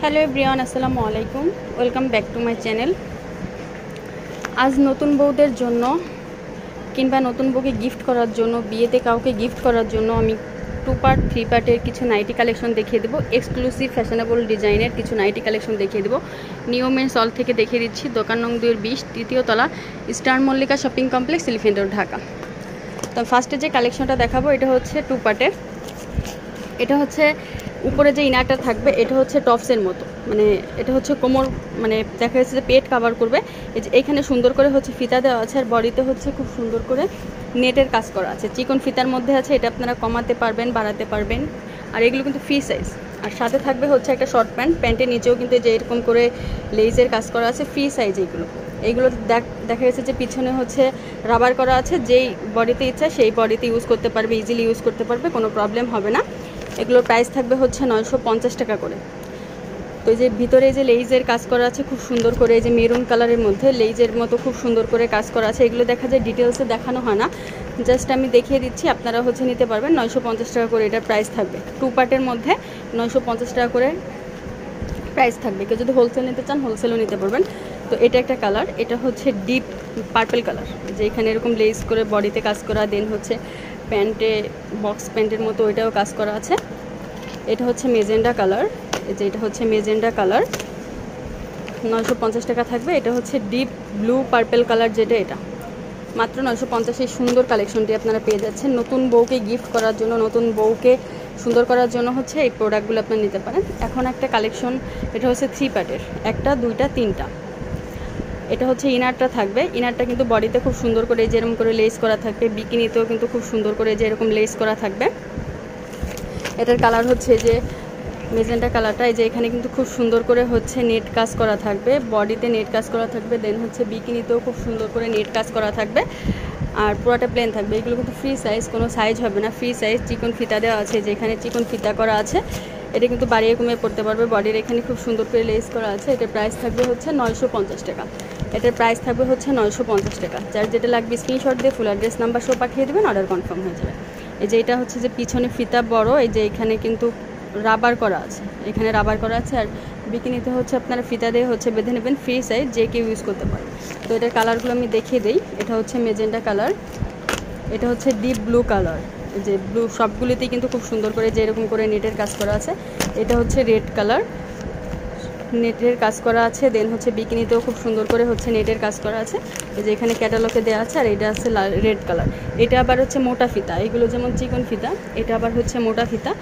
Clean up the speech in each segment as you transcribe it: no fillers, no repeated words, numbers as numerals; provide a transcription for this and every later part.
Hello everyone, আসসালামু আলাইকুম। Welcome back to my channel. আজ নতুন বউদের জন্য কিংবা নতুন বউকে গিফট করার জন্য, বিয়েতে কাউকে গিফট করার জন্য আমি 2 পার্ট 3 পার্টের কিছু নাইটি কালেকশন দেখিয়ে দেবো। এক্সক্লুসিভ ফ্যাশনেবল ডিজাইনের কিছু নাইটি কালেকশন দেখিয়ে দেবো। নিউ মেন্স হল থেকে দেখিয়ে দিচ্ছি। দোকান নং 2-20, তৃতীয় তলা, eastern Mallika shopping complex, elephant road, Dhaka. তো ফার্স্টে যে কালেকশনটা দেখাবো এটা হচ্ছে 2 পার্টের। এটা হচ্ছে উপরে যে ইনারটা থাকবে এটা হচ্ছে টপসের মতো, মানে এটা হচ্ছে কোমর, মানে দেখা যাচ্ছে যে পেট কাভার করবে। এই যে এখানে সুন্দর করে হচ্ছে ফিতা দেওয়া আছে, আর বডিতে হচ্ছে খুব সুন্দর করে নেটের কাজ করা আছে। চিকন ফিতার মধ্যে আছে, এটা আপনারা কমাতে পারবেন, বাড়াতে পারবেন। আর এগুলো কিন্তু ফ্রি সাইজ। আর সাথে থাকবে হচ্ছে একটা শর্ট প্যান্ট, প্যান্টের নিচেও কিন্তু যে এরকম করে লেজের কাজ করা আছে, ফ্রি সাইজ। এইগুলো দেখা গেছে যে পিছনে হচ্ছে রাবার করা আছে, যেই বডিতে ইচ্ছা সেই বডিতে ইউজ করতে পারবে, ইজিলি ইউজ করতে পারবে, কোনো প্রবলেম হবে না। এগুলোর প্রাইস থাকবে হচ্ছে 950 টাকা করে। তো এই যে ভিতরে যে লেইজের কাজ করা আছে খুব সুন্দর করে, এই যে মেরুন কালারের মধ্যে লেইজের মতো খুব সুন্দর করে কাজ করা আছে। এগুলো দেখা যায় ডিটেলসে দেখানো হয় না, জাস্ট আমি দেখিয়ে দিচ্ছি, আপনারা হচ্ছে নিতে পারবেন। 950 টাকা করে এটার প্রাইস থাকবে। 2 পার্টের মধ্যে 950 টাকা করে প্রাইস থাকবে। কেউ যদি হোলসেল নিতে চান হোলসেলও নিতে পারবেন। তো এটা একটা কালার, এটা হচ্ছে ডিপ পার্পল কালার, যে এখানে এরকম লেস করে বডিতে কাজ করা, দেন হচ্ছে প্যান্টে বক্স প্যান্টের মতো ওইটাও কাজ করা আছে। এটা হচ্ছে মেজেন্ডা কালার, এই যে এটা হচ্ছে মেজেন্ডা কালার, 950 টাকা থাকবে। এটা হচ্ছে ডিপ ব্লু পার্পল কালার, যেটা এটা মাত্র 950। এই সুন্দর কালেকশনটি আপনারা পেয়ে যাচ্ছেন। নতুন বউকে গিফট করার জন্য, নতুন বউকে সুন্দর করার জন্য হচ্ছে এই প্রোডাক্টগুলো আপনারা নিতে পারেন। এখন একটা কালেকশন, এটা হচ্ছে 3 পার্টের, 1টা 2টা 3টা। এটা হচ্ছে ইনারটা থাকবে। ইনারটা কিন্তু বডিতে খুব সুন্দর করে যেরকম করে লেস করা থাকবে, বিকিনিতেও কিন্তু খুব সুন্দর করে যে এরকম লেস করা থাকবে। এটার কালার হচ্ছে যে মেজেন্টা কালারটা, এই যে এখানে কিন্তু খুব সুন্দর করে হচ্ছে নেট কাজ করা থাকবে, বডিতে নেট কাজ করা থাকবে, দেন হচ্ছে বিকিনিতেও খুব সুন্দর করে নেট কাজ করা থাকবে, আর পুরোটা প্লেন থাকবে। এগুলো কিন্তু ফ্রি সাইজ, কোনো সাইজ হবে না, ফ্রি সাইজ। চিকন ফিতা দেওয়া আছে, যেখানে চিকন ফিতা করা আছে, এটা কিন্তু বাড়িয়ে কমিয়ে পড়তে পারবে। বডির এখানে খুব সুন্দর করে লেস করা আছে। এটার প্রাইস থাকবে হচ্ছে 950 টাকা। এটার প্রাইস থাকবে হচ্ছে 950 টাকা। যার যেটা লাগবে স্ক্রিনশট দিয়ে ফুল অ্যাড্রেস নাম্বার সহ পাঠিয়ে দেবেন, অর্ডার কনফার্ম হয়ে যাবে। এই যে এটা হচ্ছে যে পিছনে ফিতা বড়, এই যে এখানে কিন্তু রাবার করা আছে, এখানে রাবার করা আছে। আর বিকিনিতে হচ্ছে আপনারা ফিতা দিয়ে হচ্ছে বেঁধে নেবেন, ফ্রি সাইজ, যে কেউ ইউজ করতে পারে। তো এটার কালারগুলো আমি দেখিয়ে দিই। এটা হচ্ছে মেজেন্টা কালার, এটা হচ্ছে ডিপ ব্লু কালার, যে ব্লু সবগুলিতেই কিন্তু খুব সুন্দর করে যে এরকম করে নেটের কাজ করা আছে। এটা হচ্ছে রেড কালার, নেটের কাজ করা আছে, দেন হচ্ছে বিকিনিতেও খুব সুন্দর করে হচ্ছে নেটের কাজ করা আছে। এই যে এখানে ক্যাটালগে দেওয়া আছে। আর এটা আছে রেড কালার, এটা আবার হচ্ছে মোটা ফিতা। এগুলো যেমন চিকন ফিতা, এটা আবার হচ্ছে মোটা ফিতা।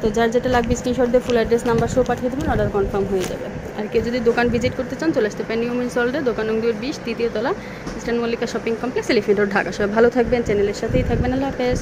তো যার যেটা লাগবে স্ক্রিনশট দিয়ে ফুল অ্যাড্রেস নাম্বার সহ পাঠিয়ে দেবেন, অর্ডার কনফার্ম হয়ে যাবে। আর কেউ যদি দোকান ভিজিট করতে চান চলে আসতে পারেন নিউ মেন্স হলে, দোকান নং 2-20, তৃতীয় তলা, eastern Mallika shopping complex, elephant road, Dhaka. সবাই ভালো থাকবেন, চ্যানেলের সাথেই থাকবেন। আল্লাহ হাফেজ।